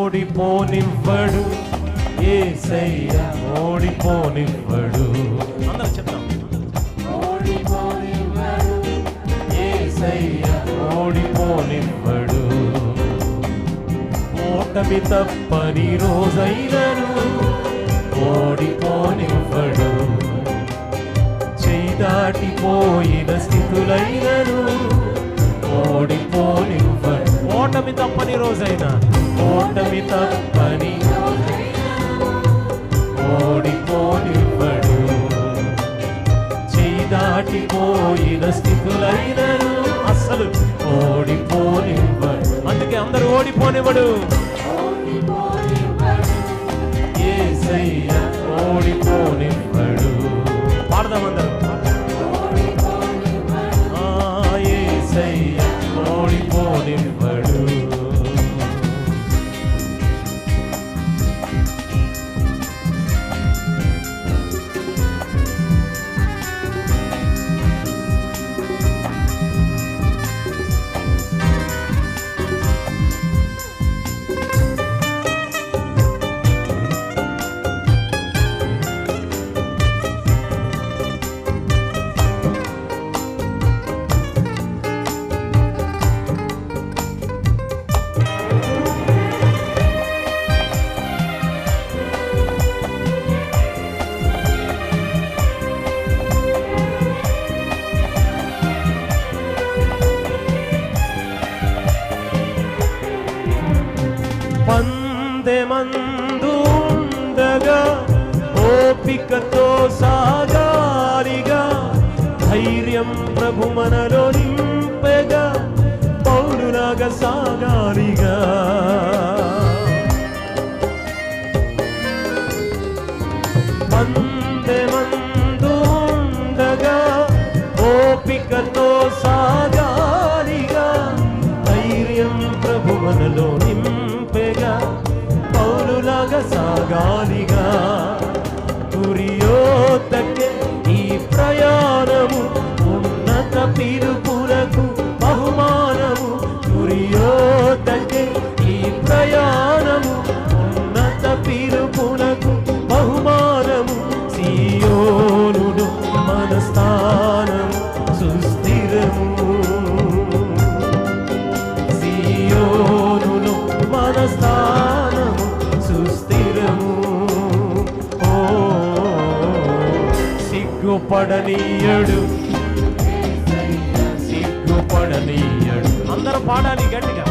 ఓడిపోనివ్వడు యేసయ్య, ఓడిపోనివ్వడు. అందరం చెప్తాం. ఓడిపోనివ్వడు యేసయ్య, ఓడిపోనివ్వడు. ఓటమి తప్పని రోజైనను ఓడిపోనివ్వడు. చేయి దాటిపోయిన స్థితులైనను ఓడిపోనివ్వడు. ఓటమి తప్పని రోజైనా, ఓటమి తప్పని ఓడిపోనివ్వడు. చేయి దాటిపోయిన స్థితులైనను అస్సలు ఓడిపోనివ్వడు. అందుకే అందరూ ఓడిపోనివ్వడు. యేసయ్య ఓడిపోనివ్వడు. పాడదామందరూ. యేసయ్య ఓడిపోనివ్వడు. పందెమందు ఉండగా ఓపికతో సాగాలిగా, ధైర్యం ప్రభు మనలో నింపెగా పౌరులాగా సాగాలిగా. పందెమందు ఉండగా ఓపికతో సాగాలిగా, ధైర్యం ప్రభు మనలో నింపెగా పౌరులాగా సాగాలిగా. గురియోతకే ఈ ప్రయాణము, ఉన్నత పిలుపులకు బహుమానము. గురియోతకే ఈ ప్రయాణము, ఉన్నత పిలుపులకు బహుమానము. సియోనును మన స్థానము సుస్థిరము. సియోనును మన స్థానము సుస్థిరము. సిగ్గుపడనీయడు, సిగ్గుపడనీయడు. అందరూ పాడాలి గట్టిగా.